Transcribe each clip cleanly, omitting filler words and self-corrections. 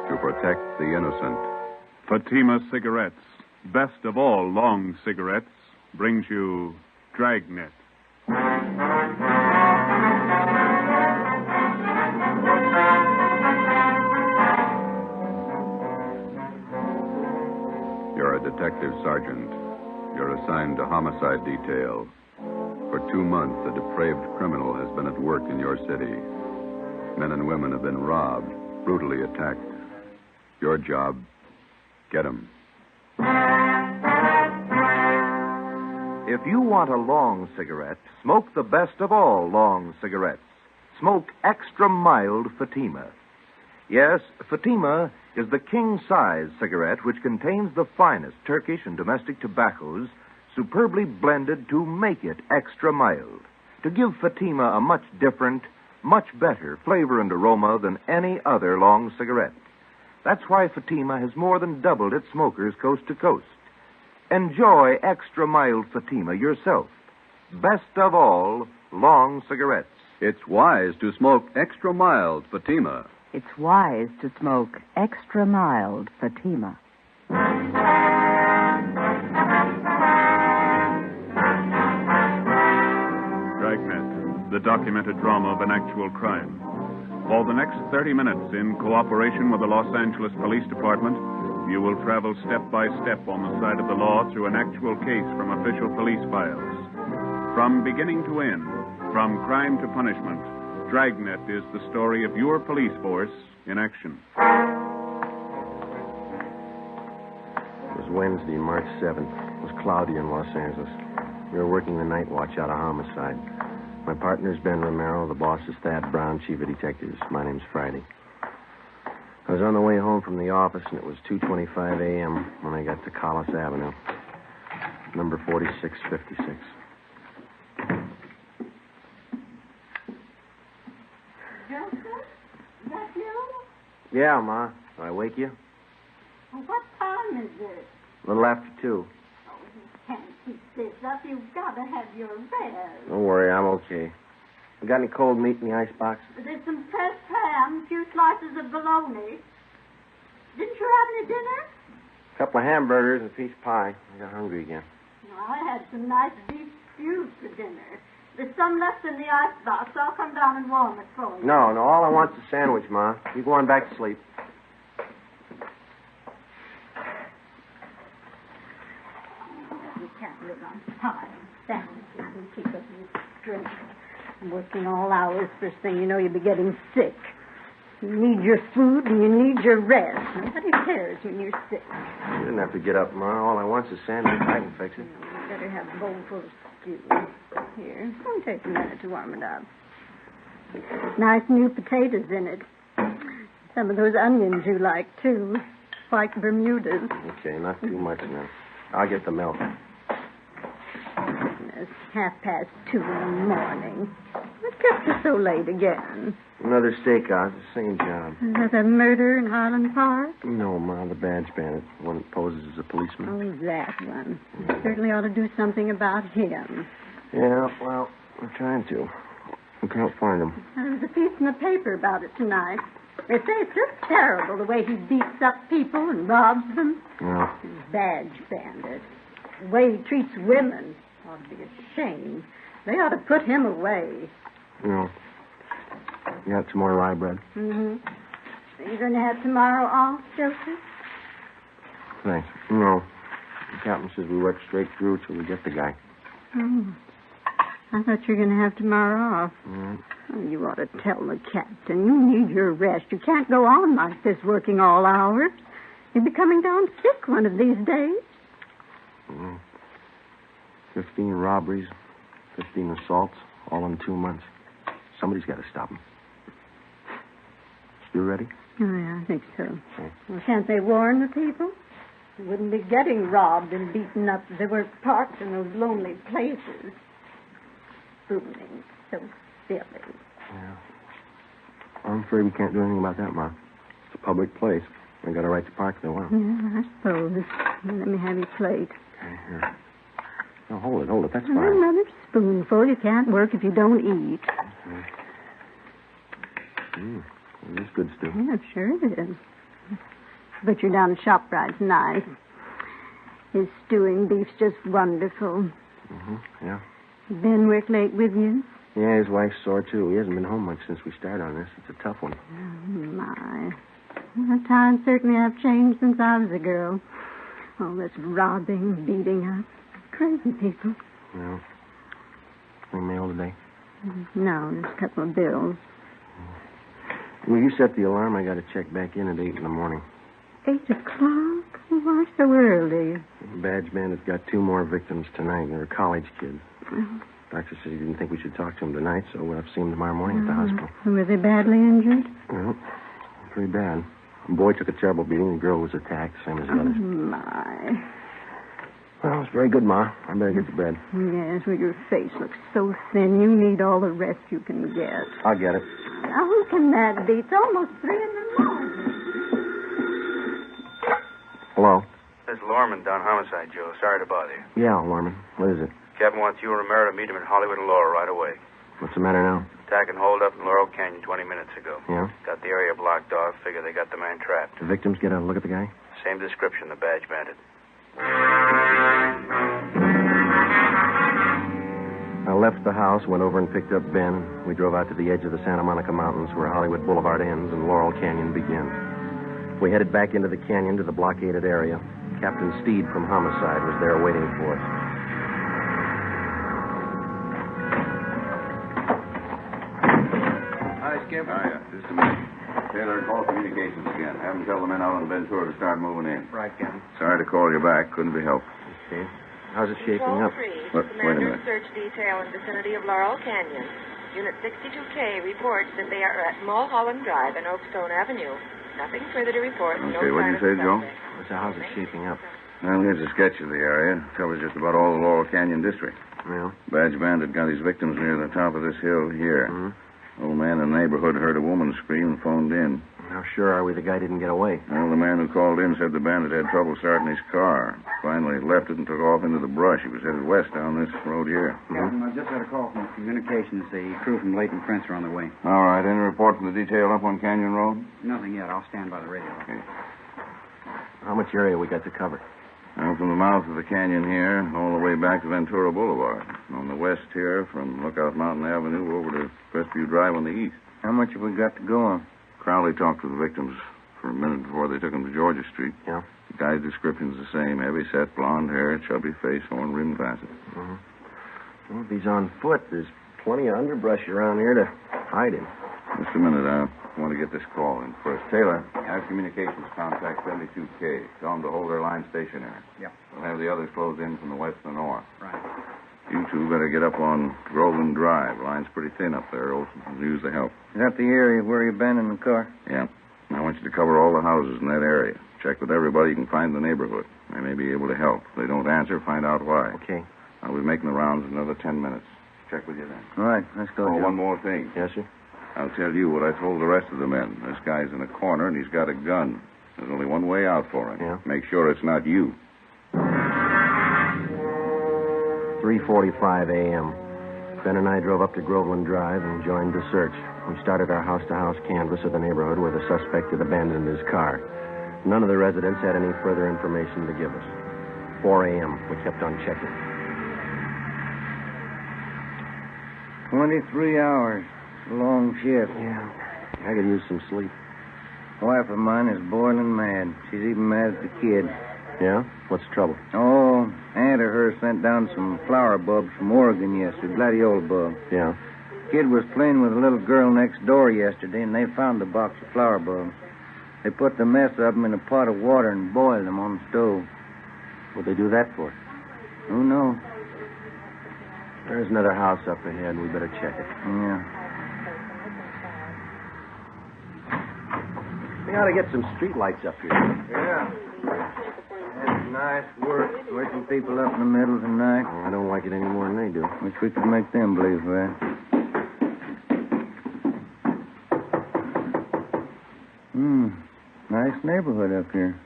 to protect the innocent. Fatima Cigarettes, best of all long cigarettes, brings you Dragnet. You're a detective sergeant. You're assigned to homicide detail. For 2 months, a depraved criminal has been at work in your city. Men and women have been robbed, brutally attacked. Your job, get him. If you want a long cigarette, smoke the best of all long cigarettes. Smoke extra mild Fatima. Yes, Fatima is the king-size cigarette which contains the finest Turkish and domestic tobaccos superbly blended to make it extra mild, to give Fatima a much different, much better flavor and aroma than any other long cigarette. That's why Fatima has more than doubled its smokers coast to coast. Enjoy extra mild Fatima yourself. Best of all, long cigarettes. It's wise to smoke extra mild Fatima. It's wise to smoke extra mild Fatima. Dragnet, the documented drama of an actual crime. For the next 30 minutes, in cooperation with the Los Angeles Police Department, you will travel step by step on the side of the law through an actual case from official police files. From beginning to end, from crime to punishment, Dragnet is the story of your police force in action. It was Wednesday, March 7th. It was cloudy in Los Angeles. We were working the night watch out of homicide. My partner's Ben Romero. The boss is Thad Brown, chief of detectives. My name's Friday. I was on the way home from the office, and it was 2:25 a.m. when I got to Collis Avenue, number 4656. Joseph? Is that you? Yeah, Ma. Did I wake you? Well, what time is it? A little after 2. Oh, you can't keep this up. You've got to have your rest. Don't worry, I'm okay. You got any cold meat in the icebox? There's some pressed ham, a few slices of bologna. Didn't you have any dinner? A couple of hamburgers and a piece of pie. I got hungry again. I had some nice beef stew for dinner. There's some left in the icebox. I'll come down and warm it for you. No, all I want's a sandwich, Ma. You go on back to sleep. You can't live on pie and sandwiches and keep up your strength. Working all hours, first thing you know, you'll be getting sick. You need your food and you need your rest. Nobody cares when you're sick. You didn't have to get up, Ma. All I want's a sandwich. I can fix it. You better have a bowl full of stew. Here, it'll take a minute to warm it up. Nice new potatoes in it. Some of those onions you like, too. White Bermudas. Okay, not too much now. I'll get the milk. It's 2:30 in the morning. What kept you so late again? Another stakeout. The same job. Is that a murder in Highland Park? No, Ma. The Badge Bandit. The one that poses as a policeman. Oh, that one. You certainly ought to do something about him. Yeah, well, I'm trying to. I can't find him. There was a piece in the paper about it tonight. They say it's just terrible the way he beats up people and robs them. Yeah. Badge Bandit. The way he treats women ought to be ashamed. They ought to put him away. You got some more rye bread? Mm-hmm. Are you going to have tomorrow off, Joseph? Thanks. No. The captain says we work straight through till we get the guy. Oh. I thought you were going to have tomorrow off. Mm-hmm. Oh, you ought to tell the captain. You need your rest. You can't go on like this working all hours. You'll be coming down sick one of these days. 15 robberies, 15 assaults, all in 2 months. Somebody's got to stop them. You ready? Oh, yeah, I think so. Okay. Well, can't they warn the people? They wouldn't be getting robbed and beaten up if they weren't parked in those lonely places. Booming, so silly. Yeah. I'm afraid we can't do anything about that, Ma. It's a public place. They got a right to park if they want. Yeah, I suppose. Let me have your plate. Okay, here. No, hold it. That's fine. Another spoonful. You can't work if you don't eat. It is good stew. Yeah, sure it is. But you're down at ShopRite's nice. His stewing beef's just wonderful. Mm-hmm, yeah. Ben work late with you? Yeah, his wife's sore, too. He hasn't been home much since we started on this. It's a tough one. Oh, my. Well, times certainly have changed since I was a girl. All this robbing, beating up. Crazy people. Well, any mail today? No, just a couple of bills. Will you set the alarm? I got to check back in at 8 in the morning. 8 o'clock? Why so early? Badge Bandit got 2 more victims tonight. They're college kids. Oh. Doctor said he didn't think we should talk to them tonight, so we'll have to see them tomorrow morning at the hospital. Were they badly injured? Well, pretty bad. The boy took a terrible beating. The girl was attacked, same as the others. Oh, my. Well, it's very good, Ma. I better get to bed. Yes, well, your face looks so thin. You need all the rest you can get. I'll get it. Now, who can that be? It's almost 3 in the morning. Hello? This is Lorman down homicide, Joe. Sorry to bother you. Yeah, Lorman. What is it? Captain wants you and Romero to meet him at Hollywood and Laurel right away. What's the matter now? Attack and hold up in Laurel Canyon 20 minutes ago. Yeah? Got the area blocked off. Figure they got the man trapped. The victims get a look at the guy? Same description, the Badge Bandit. I left the house, went over and picked up Ben. We drove out to the edge of the Santa Monica Mountains where Hollywood Boulevard ends and Laurel Canyon begins. We headed back into the canyon to the blockaded area. Captain Steed from Homicide was there waiting for us. Hi, Skip. Hiya. Just a minute. Taylor, call communications again. Have them tell the men out on Ventura to start moving in. Right, Captain. Sorry to call you back. Couldn't be helped. Okay. How's it shaping up? Wait a minute. Search detail in vicinity of Laurel Canyon. Unit 62K reports that they are at Mulholland Drive and Oakstone Avenue. Nothing further to report. Okay, what did you say, Joe? So how's it shaping up? Well, here's a sketch of the area. Covers just about all the Laurel Canyon district. Well? Badge Bandit got his victims near the top of this hill here. Mm-hmm. Old man in the neighborhood heard a woman scream and phoned in. How sure are we the guy didn't get away? Well, the man who called in said the bandit had trouble starting his car. Finally, he left it and took off into the brush. He was headed west down this road here. Captain, I just had a call from communications. The crew from Leighton Prince are on their way. All right. Any report from the detail up on Canyon Road? Nothing yet. I'll stand by the radio. Okay. How much area we got to cover? Well, from the mouth of the canyon here, all the way back to Ventura Boulevard. On the west here, from Lookout Mountain Avenue over to Crestview Drive on the east. How much have we got to go on? Crowley talked to the victims for a minute before they took them to Georgia Street. Yeah? The guy's description's the same. Heavy set, blonde hair, chubby face, horn rimmed glasses. Mm-hmm. Well, if he's on foot, there's plenty of underbrush around here to hide him. Just a minute. I want to get this call in first. Taylor, have communications contact 72K. Tell them to hold their line stationary. Yeah. We'll have the others close in from the west and north. Right. You two better get up on Groveland Drive. Line's pretty thin up there. Olson can use the help. Is that the area where you abandoned the car? Yeah. I want you to cover all the houses in that area. Check with everybody you can find in the neighborhood. They may be able to help. If they don't answer, find out why. Okay. I'll be making the rounds in another 10 minutes. Check with you then. All right, let's go, Oh, Joe. one more thing. Yes, sir? I'll tell you what I told the rest of the men. This guy's in a corner, and he's got a gun. There's only one way out for him. Yeah? Make sure it's not you. 3:45 a.m. Ben and I drove up to Groveland Drive and joined the search. We started our house-to-house canvass of the neighborhood where the suspect had abandoned his car. None of the residents had any further information to give us. 4 a.m. We kept on checking. 23 hours. Long shift. Yeah. I could use some sleep. Wife of mine is boiling mad. She's even mad at the kid. Yeah? What's the trouble? Oh, aunt of hers sent down some flower bulbs from Oregon yesterday, gladiola bulbs. Yeah? Kid was playing with a little girl next door yesterday, and they found a box of flower bulbs. They put the mess of them in a pot of water and boiled them on the stove. What'd they do that for? Who knows? There's another house up ahead. We better check it. Yeah. We ought to get some street lights up here. Yeah. That's nice work, waking people up in the middle of the night. Oh, I don't like it any more than they do. Wish we could make them believe that. Nice neighborhood up here.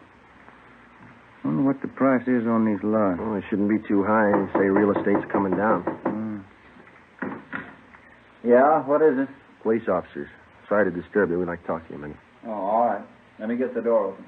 Wonder what the price is on these lots. Well, it shouldn't be too high. They say real estate's coming down. Yeah, what is it? Police officers. Sorry to disturb you. We'd like to talk to you a minute. Oh, all right. Let me get the door open.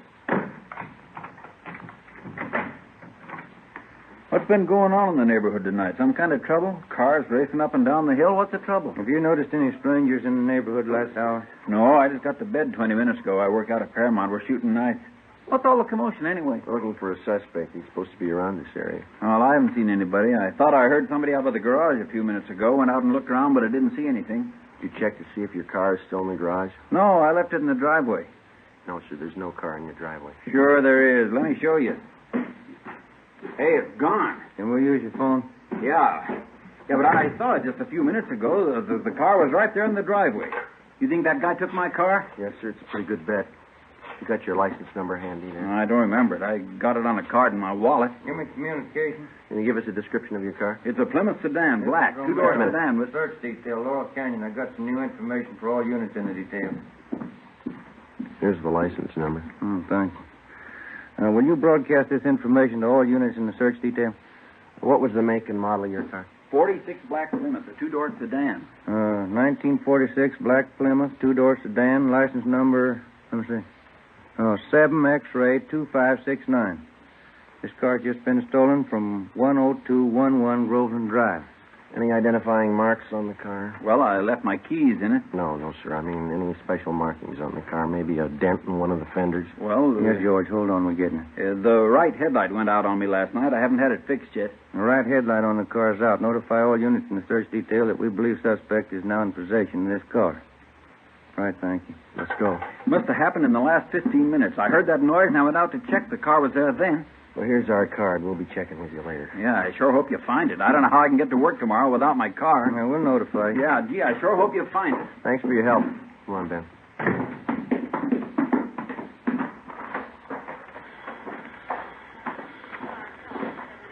What's been going on in the neighborhood tonight? Some kind of trouble? Cars racing up and down the hill? What's the trouble? Have you noticed any strangers in the neighborhood last hour? No, I just got to bed 20 minutes ago. I work out at Paramount. We're shooting nights. What's all the commotion anyway? We're looking for a suspect. He's supposed to be around this area. Well, I haven't seen anybody. I thought I heard somebody out by the garage a few minutes ago. Went out and looked around, but I didn't see anything. You checked to see if your car is still in the garage? No, I left it in the driveway. No, sir. There's no car in your driveway. Sure there is. Let me show you. Hey, it's gone. Can we use your phone? Yeah. Yeah, but I saw it just a few minutes ago. The car was right there in the driveway. You think that guy took my car? Yes, sir. It's a pretty good bet. You got your license number handy there? I don't remember it. I got it on a card in my wallet. Give me communication. Can you give us a description of your car? It's a Plymouth sedan, black, two-door sedan with... Search detail, Laurel Canyon. I got some new information for all units in the detail. Here's the license number. Oh, thanks. Will you broadcast this information to all units in the search detail? What was the make and model of your car? 46 black Plymouth, a two-door sedan. 1946 black Plymouth, two-door sedan, license number, let me see. 7X-ray 2569. This car's just been stolen from 10211 Groveland Drive. Any identifying marks on the car? Well, I left my keys in it. No, sir. I mean, any special markings on the car? Maybe a dent in one of the fenders? Well, Yes, George, hold on, we're getting it. The right headlight went out on me last night. I haven't had it fixed yet. The right headlight on the car's out. Notify all units in the search detail that we believe suspect is now in possession of this car. Right, thank you. Let's go. Must have happened in the last 15 minutes. I heard that noise and I went out to check. The car was there then. Well, here's our card. We'll be checking with you later. Yeah, I sure hope you find it. I don't know how I can get to work tomorrow without my car. Yeah, we'll notify you. Yeah, gee, I sure hope you find it. Thanks for your help. Come on, Ben.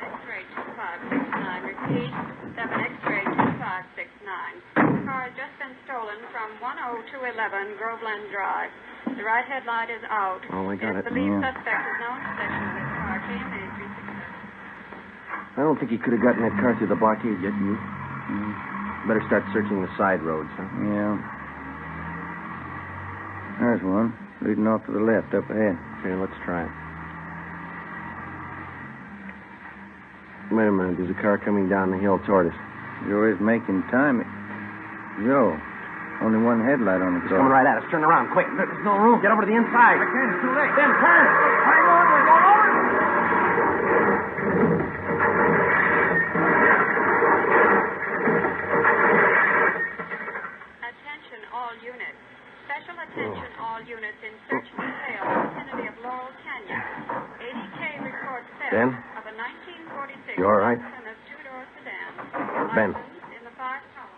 X-ray 2569. Repeat, 7X-ray 2569. Car has just been stolen from 10211 Groveland Drive. The right headlight is out. Oh, we got it. It's believed suspect is now in possession of this car. KMA 367. I don't think he could have gotten that car through the blockade yet, you. Better start searching the side roads, huh? Yeah. There's one, leading off to the left, up ahead. Okay, let's try it. Wait a minute. There's a car coming down the hill toward us. Joe is making time. Joe, only one headlight on the car. Coming right at us. Turn around, quick. There's no room. Get over to the inside. I can't, it's too late. Ben, turn. Hang on, we're going over. Attention all units. Special attention all units in search detail vicinity of Laurel Canyon. 80K reports theft Ben? of a 1946 You all right? Plymouth two-door sedan. Ben. License in the 5 column.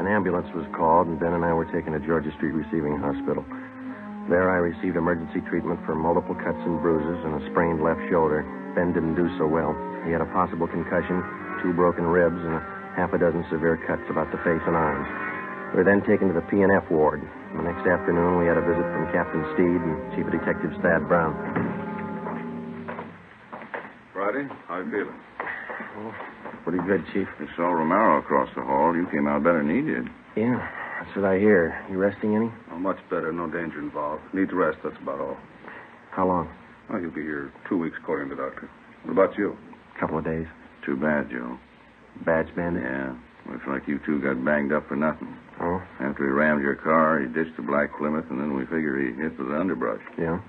An ambulance was called, and Ben and I were taken to Georgia Street Receiving Hospital. There I received emergency treatment for multiple cuts and bruises and a sprained left shoulder. Ben didn't do so well. He had a possible concussion, 2 broken ribs, and a half a dozen severe cuts about the face and arms. We were then taken to the P&F ward. The next afternoon, we had a visit from Captain Steed and Chief of Detectives Thad Brown. Friday, how you feeling? Oh, pretty good, Chief. You saw Romero across the hall. You came out better than he did. Yeah, that's what I hear. You resting any? Oh, much better. No danger involved. Needs rest, that's about all. How long? Well, he'll be here 2 weeks, according to the doctor. What about you? A couple of days. Too bad, Joe. Badge Bandit? Yeah. Looks like you two got banged up for nothing. Oh? After he rammed your car, he ditched the black Plymouth, and then we figure he hit with the underbrush. Yeah?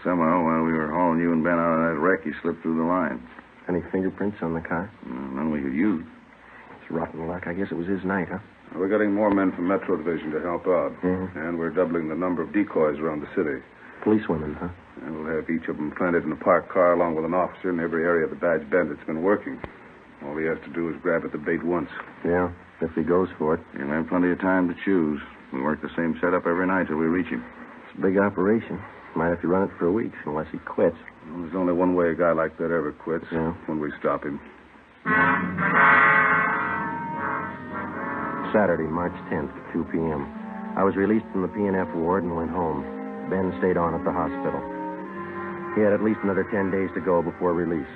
Somehow, while we were hauling you and Ben out of that wreck, he slipped through the line. Any fingerprints on the car? None we could use. It's rotten luck. I guess it was his night, huh? We're getting more men from Metro Division to help out. Mm-hmm. And we're doubling the number of decoys around the city. Policewomen, huh? And we'll have each of them planted in a parked car along with an officer in every area the Badge Bandit's been working. All he has to do is grab at the bait once. Yeah, if he goes for it. He'll have plenty of time to choose. We work the same setup every night till we reach him. It's a big operation. Might have to run it for a week, unless he quits. Well, there's only one way a guy like that ever quits. Yeah. When we stop him. Saturday, March 10th, 2 p.m. I was released from the P&F ward and went home. Ben stayed on at the hospital. He had at least another 10 days to go before release.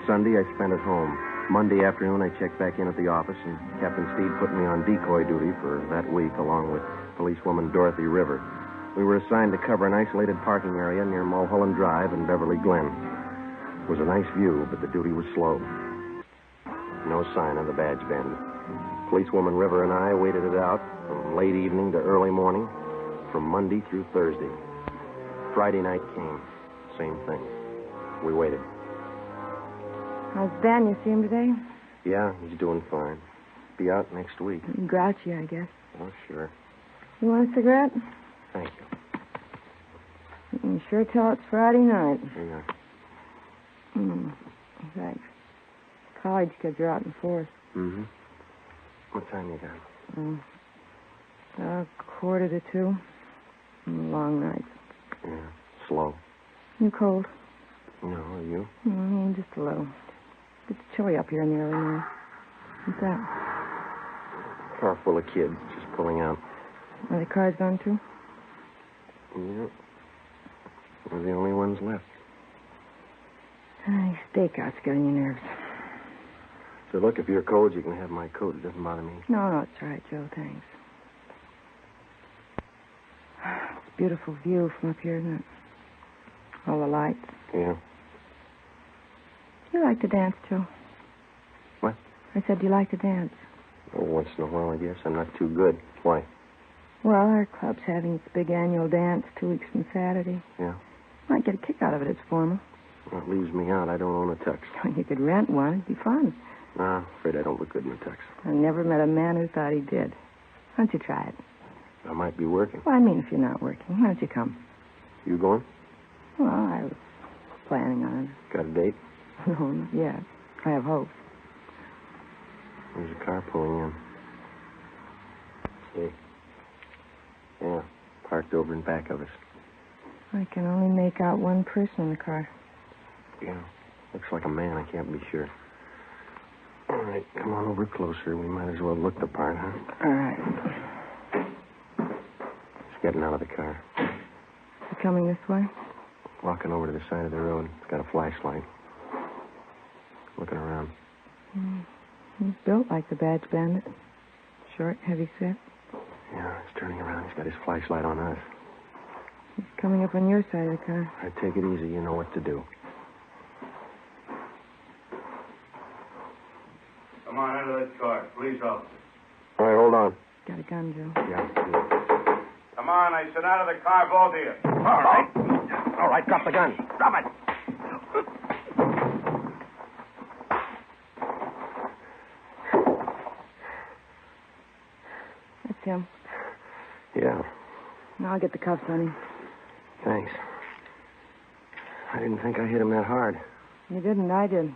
Sunday, I spent at home. Monday afternoon, I checked back in at the office, and Captain Steed put me on decoy duty for that week, along with Policewoman Dorothy Rivers. We were assigned to cover an isolated parking area near Mulholland Drive and Beverly Glen. It was a nice view, but the duty was slow. No sign of the Badge Bandit. Policewoman River and I waited it out from late evening to early morning, from Monday through Thursday. Friday night came. Same thing. We waited. How's Ben? You see him today? Yeah, he's doing fine. Be out next week. Grouchy, I guess. Oh, sure. You want a cigarette? Thank you. You can sure tell it's Friday night. Yeah. Thanks. College kids are out in force. Mm-hmm. What time you got? 1:45. Long nights. Yeah. Slow. You cold? No, are you? Just a little. It's chilly up here in the early morning. What's that? Car full of kids just pulling out. Are the cars gone too? Yeah. We're the only ones left. Stakeout's getting your nerves. So, look, if you're cold, you can have my coat. It doesn't bother me. No, it's all right, Joe. Thanks. It's a beautiful view from up here, isn't it? All the lights. Yeah. You like to dance, Joe? What? I said, do you like to dance? Oh, once in a while, I guess. I'm not too good. Why? Well, our club's having its big annual dance 2 weeks from Saturday. Yeah. Might get a kick out of it. It's formal. Well, it leaves me out. I don't own a tux. You could rent one. It'd be fun. I'm afraid I don't look good in a tux. I never met a man who thought he did. Why don't you try it? I might be working. Well, I mean, if you're not working, why don't you come? You going? Well, I was planning on it. Got a date? No, not yet. I have hopes. There's a car pulling in. See? Yeah, parked over in back of us. I can only make out one person in the car. Yeah, looks like a man. I can't be sure. All right, come on over closer. We might as well look the part, huh? All right. He's getting out of the car. You coming this way? Walking over to the side of the road. He's got a flashlight. Looking around. He's built like the Badge Bandit. Short, heavy set. Yeah, he's turning around. He's got his flashlight on us. He's coming up on your side of the car. All right, take it easy. You know what to do. Come on, out of that car. Police officer. All right, hold on. Got a gun, Joe. Yeah. Come on, I said out of the car, both of you. All right. All right, drop the gun. Drop it. That's him. Yeah. Now I'll get the cuffs on him. Thanks. I didn't think I hit him that hard. You didn't, I did.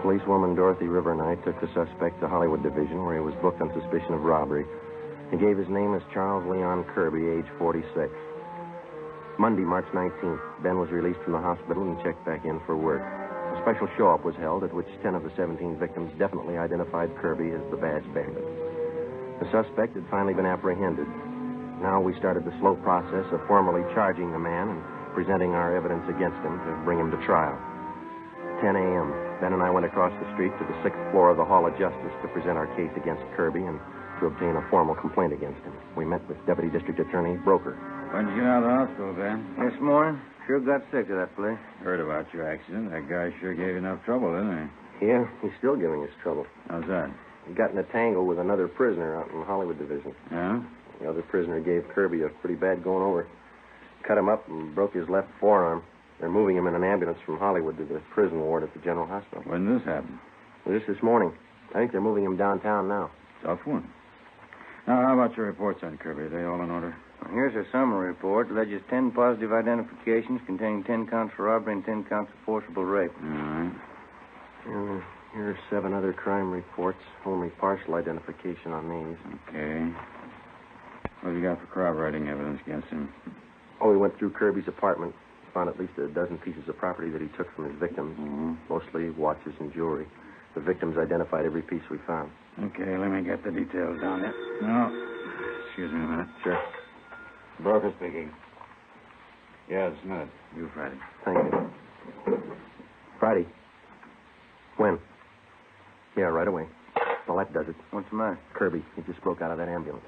Policewoman Dorothy Rivers and I took the suspect to Hollywood Division, where he was booked on suspicion of robbery. He gave his name as Charles Leon Kirby, age 46. Monday, March 19th, Ben was released from the hospital and checked back in for work. A special show-up was held at which 10 of the 17 victims definitely identified Kirby as the Badge Bandit. The suspect had finally been apprehended. Now we started the slow process of formally charging the man and presenting our evidence against him to bring him to trial. 10 a.m., Ben and I went across the street to the 6th floor of the Hall of Justice to present our case against Kirby and to obtain a formal complaint against him. We met with Deputy District Attorney Broker. When did you get out of the hospital, Ben? This morning. Sure got sick of that place. Heard about your accident. That guy sure gave you enough trouble, didn't he? Yeah, he's still giving us trouble. How's that? He got in a tangle with another prisoner out in the Hollywood Division. Yeah? The other prisoner gave Kirby a pretty bad going over. Cut him up and broke his left forearm. They're moving him in an ambulance from Hollywood to the prison ward at the General Hospital. When did this happen? This morning. I think they're moving him downtown now. Tough one. Now, how about your reports on Kirby? Are they all in order? Well, here's a summary report. Alleges 10 positive identifications containing 10 counts for robbery and 10 counts of forcible rape. All right. And here are 7 other crime reports. Only partial identification on these. Okay. What have you got for corroborating evidence against him? Oh, we went through Kirby's apartment. Found at least a dozen pieces of property that he took from his victims. Mm-hmm. Mostly watches and jewelry. The victims identified every piece we found. Okay, let me get the details down there. No. Excuse me a minute. Sure. Broker speaking. Yeah, it's not. You, Friday. Thank you. Friday. When? Yeah, right away. Well, that does it. What's the matter? Kirby, he just broke out of that ambulance.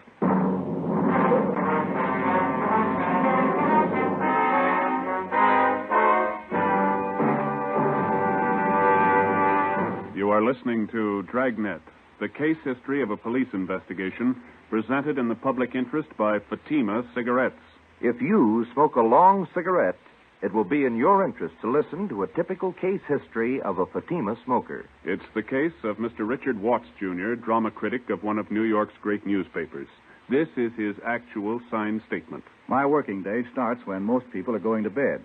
You are listening to Dragnet, the case history of a police investigation presented in the public interest by Fatima Cigarettes. If you smoke a long cigarette, it will be in your interest to listen to a typical case history of a Fatima smoker. It's the case of Mr. Richard Watts, Jr., drama critic of one of New York's great newspapers. This is his actual signed statement. My working day starts when most people are going to bed.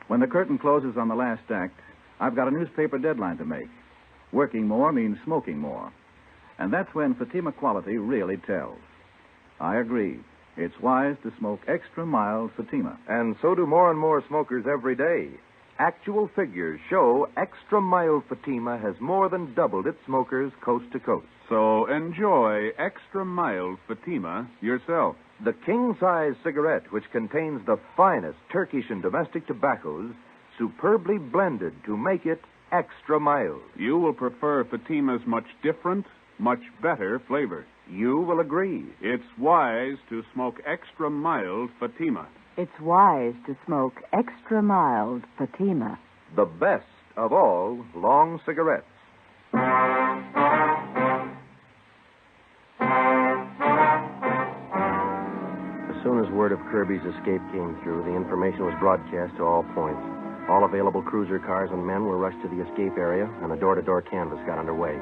When the curtain closes on the last act, I've got a newspaper deadline to make. Working more means smoking more. And that's when Fatima quality really tells. I agree. It's wise to smoke extra mild Fatima. And so do more and more smokers every day. Actual figures show extra mild Fatima has more than doubled its smokers coast to coast. So enjoy extra mild Fatima yourself. The king-size cigarette, which contains the finest Turkish and domestic tobaccos, superbly blended to make it extra mild. You will prefer Fatima's much different, much better flavor. You will agree. It's wise to smoke extra mild Fatima. It's wise to smoke extra mild Fatima. The best of all long cigarettes. As soon as word of Kirby's escape came through, the information was broadcast to all points. All available cruiser cars and men were rushed to the escape area, and a door-to-door canvass got underway.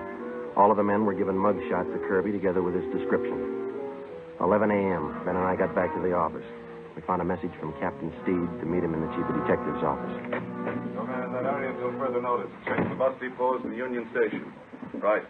All of the men were given mug shots of Kirby together with his description. 11 a.m., Ben and I got back to the office. We found a message from Captain Steed to meet him in the chief of detective's office. No man in that area until further notice. Check the bus depots and the Union Station. Right.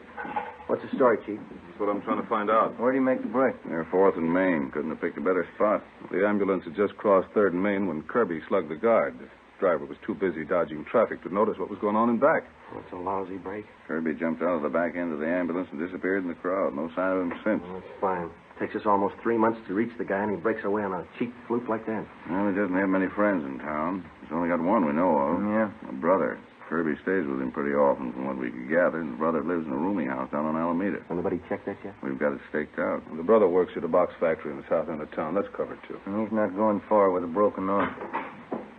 What's the story, Chief? That's what I'm trying to find out. Where do you make the break? Near 4th and Main. Couldn't have picked a better spot. The ambulance had just crossed 3rd and Main when Kirby slugged the guard. The driver was too busy dodging traffic to notice what was going on in back. What's a lousy break? Kirby jumped out of the back end of the ambulance and disappeared in the crowd. No sign of him since. Well, that's fine. Takes us almost 3 months to reach the guy, and he breaks away on a cheap fluke like that. Well, he doesn't have many friends in town. He's only got one we know of. Yeah? A brother. Kirby stays with him pretty often from what we could gather. And the brother lives in a rooming house down on Alameda. Anybody checked that yet? We've got it staked out. The brother works at a box factory in the south end of town. That's covered, too. He's not going far with a broken arm.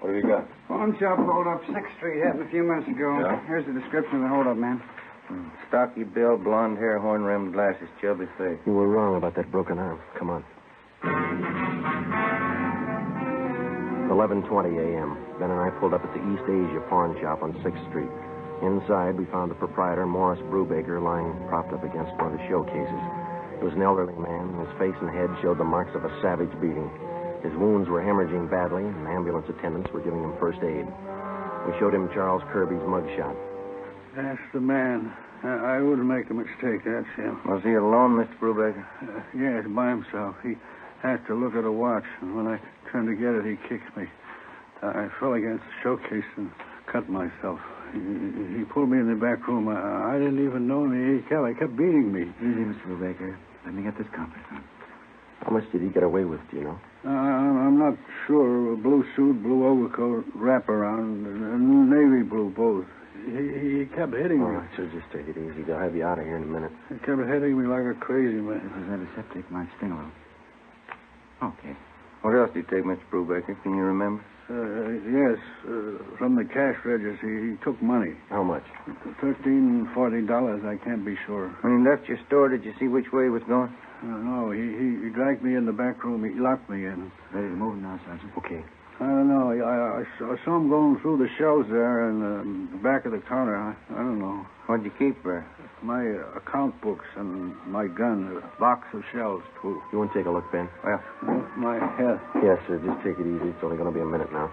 What have you got? Pawn shop hold up 6th Street happened a few minutes ago. Yeah? Here's the description of the hold up, man. Stocky build, blonde hair, horn-rimmed glasses, chubby face. You were wrong about that broken arm. Come on. 11:20 a.m. Ben and I pulled up at the East Asia pawn shop on 6th Street. Inside, we found the proprietor, Morris Brubaker, lying propped up against one of the showcases. He was an elderly man, and his face and head showed the marks of a savage beating. His wounds were hemorrhaging badly, and ambulance attendants were giving him first aid. We showed him Charles Kirby's mugshot. That's the man. I wouldn't make a mistake. That's him. Was he alone, Mr. Brubaker? Yes, by himself. He had to look at a watch, and when I turned to get it, he kicked me. I fell against the showcase and cut myself. He pulled me in the back room. I didn't even know him. He kept beating me. Easy, Mr. Brubaker. Let me get this compass. How much did he get away with, do you know? I'm not sure. A blue suit, blue overcoat, wraparound, and navy blue both. He kept hitting me. All right, so just take it easy. They'll have you out of here in a minute. He kept hitting me like a crazy man. This is antiseptic. Might sting a little. Okay. What else did he take, Mr. Brubaker? Can you remember? Yes, from the cash register, he took money. How much? $13, $40. I can't be sure. When he left your store, did you see which way he was going? No, he dragged me in the back room. He locked me in. Ready to move now, Sergeant? Okay. I don't know. I saw him going through the shelves there in the back of the counter. I don't know. What'd you keep there? My account books and my gun, a box of shells, too. You want to take a look, Ben? Well, my head. Yes, sir. Just take it easy. It's only going to be a minute now.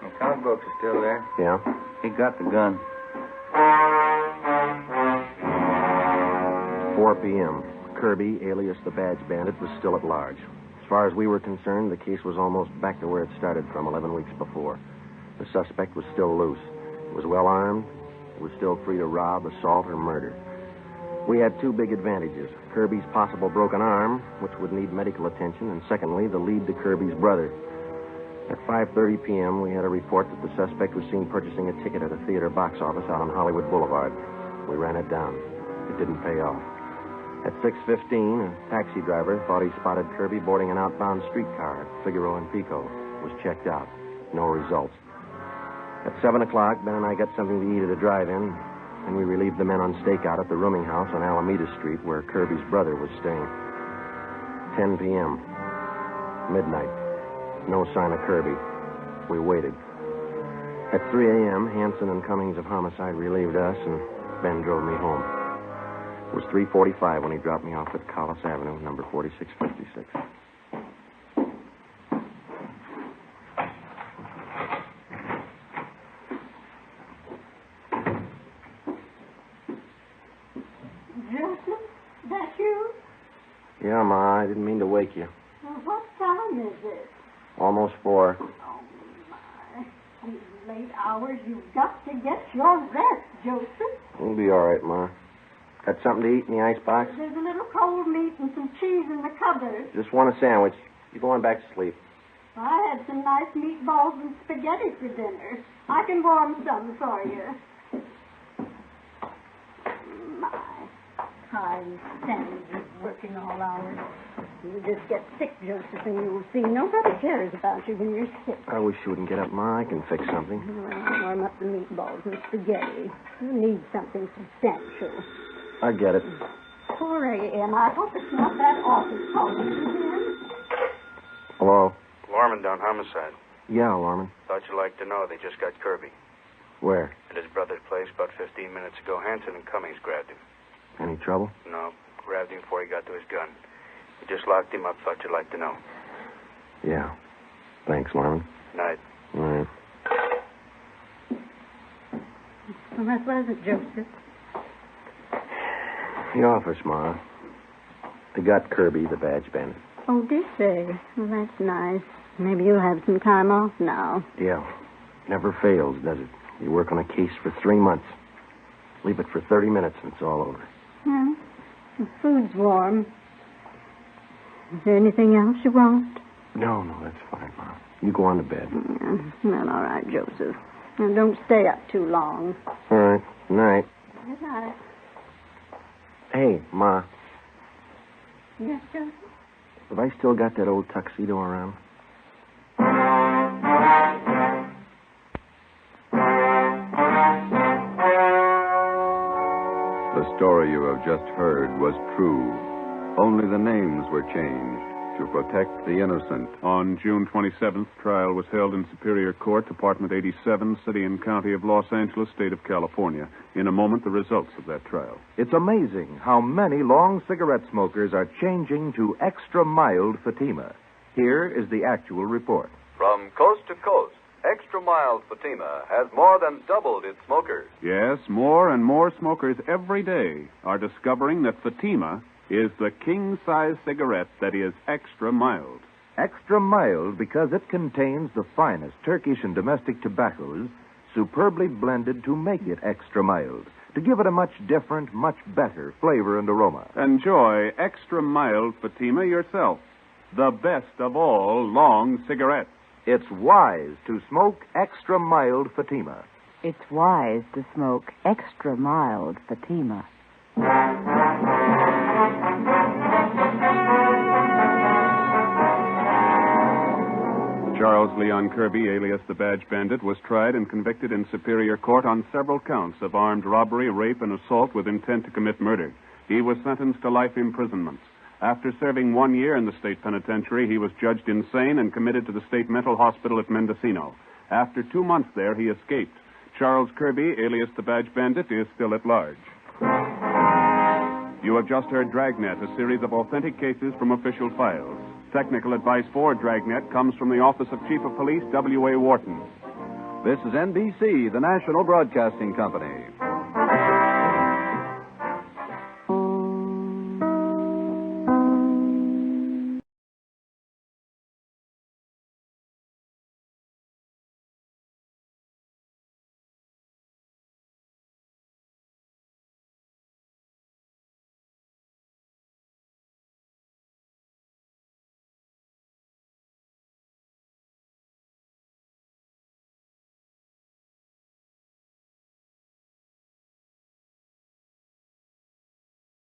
the account books are still there. Yeah? He got the gun. 4 p.m. Kirby, alias the Badge Bandit, was still at large. As far as we were concerned, the case was almost back to where it started from 11 weeks before. The suspect was still loose. He was well armed. He was still free to rob, assault, or murder. We had two big advantages. Kirby's possible broken arm, which would need medical attention, and secondly, the lead to Kirby's brother. At 5:30 p.m., we had a report that the suspect was seen purchasing a ticket at a theater box office out on Hollywood Boulevard. We ran it down. It didn't pay off. At 6:15, a taxi driver thought he spotted Kirby boarding an outbound streetcar at Figaro and Pico. Was checked out. No results. At 7 o'clock, Ben and I got something to eat at a drive-in, and we relieved the men on stakeout at the rooming house on Alameda Street where Kirby's brother was staying. 10 p.m. Midnight. No sign of Kirby. We waited. At 3 a.m., Hanson and Cummings of Homicide relieved us, and Ben drove me home. It was 3:45 when he dropped me off at Collis Avenue, number 4656. Joseph, that you? Yeah, Ma, I didn't mean to wake you. Well, what time is it? Almost 4. Oh, my. These late hours, you've got to get your rest, Joseph. We'll be all right, Ma. Got something to eat in the icebox? There's a little cold meat and some cheese in the cupboard. Just want a sandwich. You go on back to sleep. I had some nice meatballs and spaghetti for dinner. I can warm some for you. My, time stands working all hours. You just get sick, Joseph, and you'll see nobody cares about you when you're sick. I wish you wouldn't get up, Ma. I can fix something. Well, warm up the meatballs and spaghetti. You need something substantial. I get it. 4 a.m. I hope it's not that office calling again. Hello? Lorman down homicide. Yeah, Lorman. Thought you'd like to know they just got Kirby. Where? At his brother's place about 15 minutes ago. Hanson and Cummings grabbed him. Any trouble? No. Grabbed him before he got to his gun. He just locked him up. Thought you'd like to know. Yeah. Thanks, Lorman. Night. All right. Well, that was it, Joseph. The office, Ma. They got Kirby, the Badge Bandit. Oh, did they? Well, that's nice. Maybe you'll have some time off now. Yeah. Never fails, does it? You work on a case for 3 months. Leave it for 30 minutes and it's all over. Yeah. The food's warm. Is there anything else you want? No, that's fine, Ma. You go on to bed. Yeah. Well, all right, Joseph. Now, don't stay up too long. All right. Night. Good night. Hey, Ma. Yes, Joseph? Have I still got that old tuxedo around? The story you have just heard was true. Only the names were changed to protect the innocent. On June 27th, trial was held in Superior Court, Department 87, City and County of Los Angeles, State of California. In a moment, the results of that trial. It's amazing how many long cigarette smokers are changing to extra mild Fatima. Here is the actual report. From coast to coast, Extra Mild Fatima has more than doubled its smokers. Yes, more and more smokers every day are discovering that Fatima is the king-size cigarette that is extra mild. Extra mild because it contains the finest Turkish and domestic tobaccos superbly blended to make it extra mild, to give it a much different, much better flavor and aroma. Enjoy extra mild Fatima yourself. The best of all long cigarettes. It's wise to smoke extra mild Fatima. It's wise to smoke extra mild Fatima. Charles Leon Kirby, alias the Badge Bandit, was tried and convicted in Superior Court on several counts of armed robbery, rape, and assault with intent to commit murder. He was sentenced to life imprisonment. After serving 1 year in the state penitentiary, he was judged insane and committed to the state mental hospital at Mendocino. After 2 months there, he escaped. Charles Kirby, alias the Badge Bandit, is still at large. You have just heard Dragnet, a series of authentic cases from official files. Technical advice for Dragnet comes from the Office of Chief of Police W.A. Wharton. This is NBC, the National Broadcasting Company.